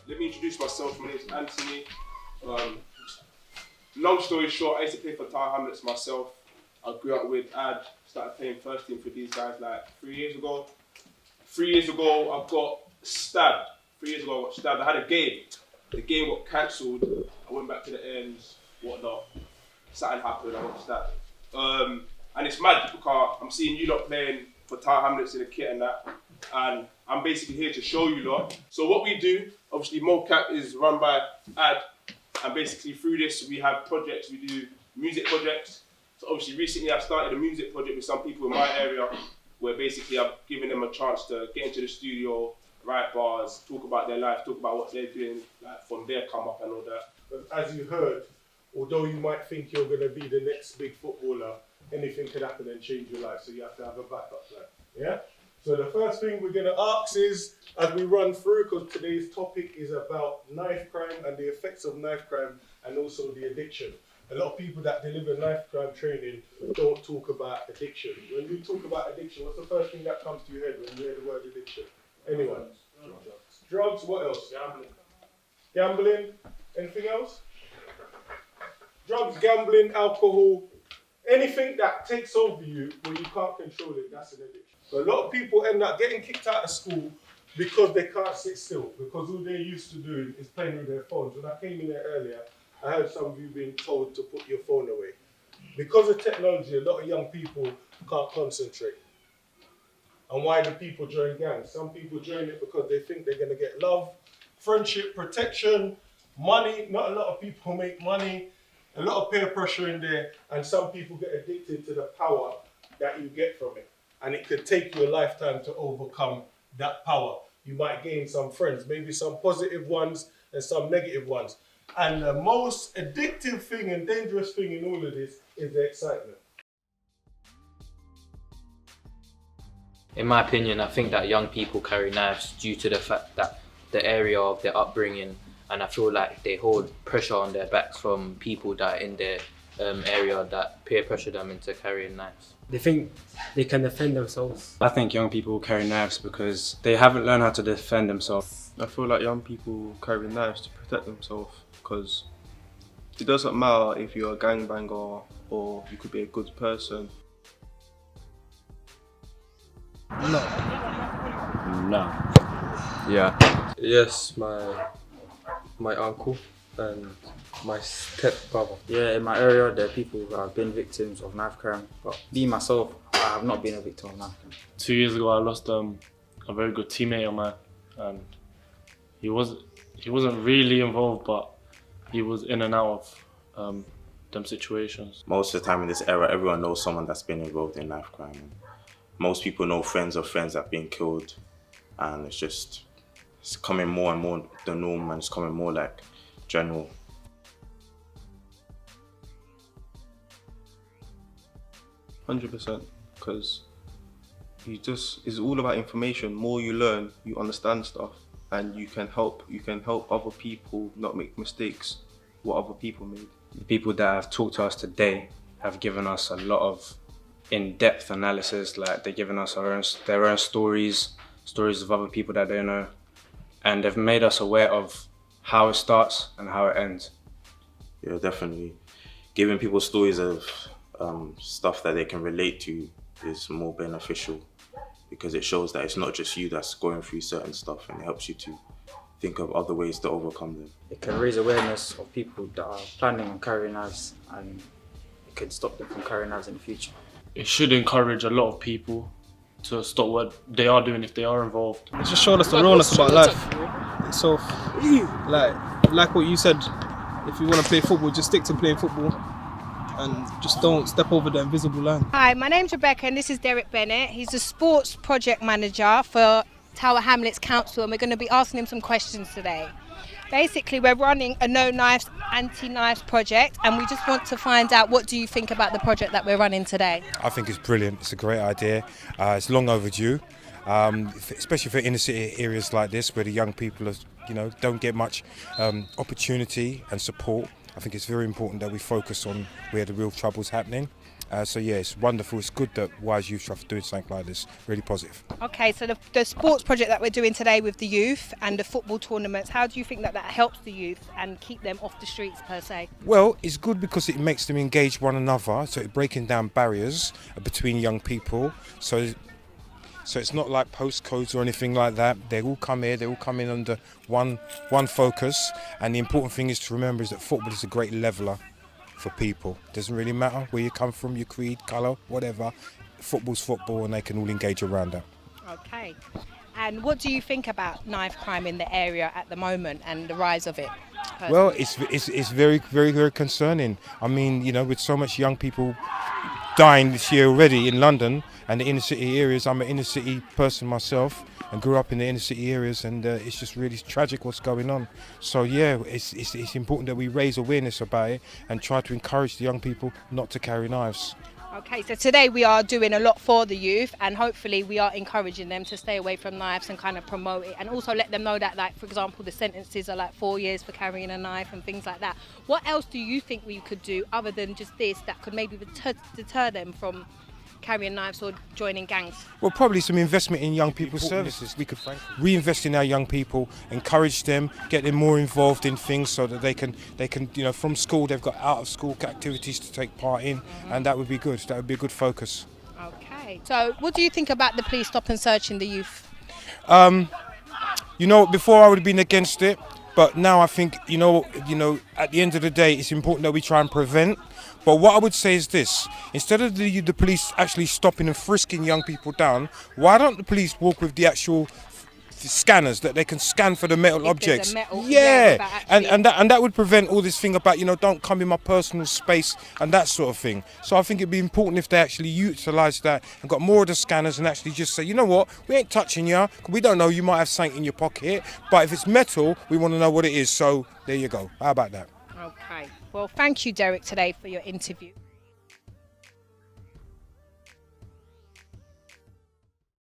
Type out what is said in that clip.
let me introduce myself. My name is Anthony. Long story short, I used to play for Tower Hamlets myself. I grew up with Ad, started playing first team for these guys like 3 years ago. 3 years ago, I got stabbed. 3 years ago, I got stabbed. I had a game. The game got cancelled. I went back to the ends, whatnot. Something happened, I got stabbed. And it's mad because I'm seeing you lot playing for Tower Hamlets in the kit and that. And I'm basically here to show you lot. So what we do, obviously MoCap is run by Ad. And basically through this, we have projects, we do music projects. So obviously recently I've started a music project with some people in my area where basically I've given them a chance to get into the studio, write bars, talk about their life, talk about what they're doing like from their come up and all that. As you heard, although you might think you're going to be the next big footballer, anything could happen and change your life, so you have to have a backup plan, yeah? So the first thing we're going to ask is, as we run through, because today's topic is about knife crime and the effects of knife crime and also the addiction. A lot of people that deliver knife crime training don't talk about addiction. When you talk about addiction, what's the first thing that comes to your head when you hear the word addiction? Anyone? Drugs, what else? Gambling, anything else? Drugs, gambling, alcohol, anything that takes over you where you can't control it, that's an addiction. So a lot of people end up getting kicked out of school because they can't sit still, because all they're used to doing is playing with their phones. When I came in there earlier, I heard some of you being told to put your phone away. Because of technology, a lot of young people can't concentrate. And why do people join gangs? Some people join it because they think they're going to get love, friendship, protection, money. Not a lot of people make money. A lot of peer pressure in there, and some people get addicted to the power that you get from it. And it could take you a lifetime to overcome that power. You might gain some friends, maybe some positive ones and some negative ones. And the most addictive thing and dangerous thing in all of this is the excitement. In my opinion, I think that young people carry knives due to the fact that the area of their upbringing, and I feel like they hold pressure on their backs from people that are in their area that peer pressure them into carrying knives. They think they can defend themselves. I think young people carry knives because they haven't learned how to defend themselves. I feel like young people carry knives to protect themselves because it doesn't matter if you're a gangbanger or you could be a good person. No. Yeah. Yes, my uncle and my stepbrother. Yeah, in my area there are people who have been victims of knife crime, but me myself, I have not been a victim of knife crime. 2 years ago I lost a very good teammate of mine, and he wasn't really involved, but he was in and out of them situations. Most of the time in this era, everyone knows someone that's been involved in knife crime. Most people know friends of friends that have been killed, and it's coming more and more the norm, and it's coming more like general. %100%, because it's all about information. More you learn, you understand stuff, and you can help other people not make mistakes what other people made. The people that have talked to us today have given us a lot of in-depth analysis. Like, they're giving us their own stories of other people that they know, and they've made us aware of how it starts and how it ends. Yeah, definitely. Giving people stories of stuff that they can relate to is more beneficial, because it shows that it's not just you that's going through certain stuff, and it helps you to think of other ways to overcome them. It can raise awareness of people that are planning on carrying knives, and it could stop them from carrying knives in the future. It should encourage a lot of people to stop what they are doing if they are involved. It's just showing us the realness about life itself. Like what you said, if you want to play football, just stick to playing football and just don't step over the invisible line. Hi, my name's Rebecca and this is Derek Bennett. He's a sports project manager for Tower Hamlets Council, and we're going to be asking him some questions today. Basically, we're running a no knives, anti-knives project, and we just want to find out, what do you think about the project that we're running today? I think it's brilliant. It's a great idea. It's long overdue, especially for inner city areas like this, where the young people don't get much opportunity and support. I think it's very important that we focus on where the real trouble's happening. So yeah, it's wonderful. It's good that Wise Youth Trust are doing something like this. Really positive. Okay, so the sports project that we're doing today with the youth and the football tournaments, how do you think that helps the youth and keep them off the streets per se? Well, it's good because it makes them engage one another, so it's breaking down barriers between young people. So it's not like postcodes or anything like that. They all come here, they all come in under one focus. And the important thing is to remember is that football is a great leveller for people. Doesn't really matter where you come from, your creed, colour, whatever. Football's football and they can all engage around that. Okay. And what do you think about knife crime in the area at the moment and the rise of it? Personally? Well, it's very, very, very concerning. I mean, you know, with so much young people dying this year already in London and the inner city areas. I'm an inner city person myself and grew up in the inner city areas, and it's just really tragic what's going on. So yeah, it's important that we raise awareness about it and try to encourage the young people not to carry knives. Okay, so today we are doing a lot for the youth, and hopefully we are encouraging them to stay away from knives and kind of promote it, and also let them know that, like, for example, the sentences are like 4 years for carrying a knife and things like that. What else do you think we could do other than just this that could maybe deter them from carrying knives or joining gangs? Well, probably some investment in young people's services. We could reinvest in our young people, encourage them, get them more involved in things so that they can, you know, from school they've got out of school activities to take part in, and that would be good. That would be a good focus. Okay. So, what do you think about the police stop and searching the youth? You know, before I would have been against it, but now I think, you know, at the end of the day, it's important that we try and prevent. But what I would say is this: instead of the police actually stopping and frisking young people down, why don't the police walk with the actual scanners that they can scan for the metal objects? And that would prevent all this thing about, you know, don't come in my personal space and that sort of thing. So I think it'd be important if they actually utilise that and got more of the scanners and actually just say, you know what, we ain't touching you. We don't know, you might have something in your pocket, but if it's metal, we want to know what it is. So there you go. How about that? Okay. Well, thank you, Derek, today for your interview.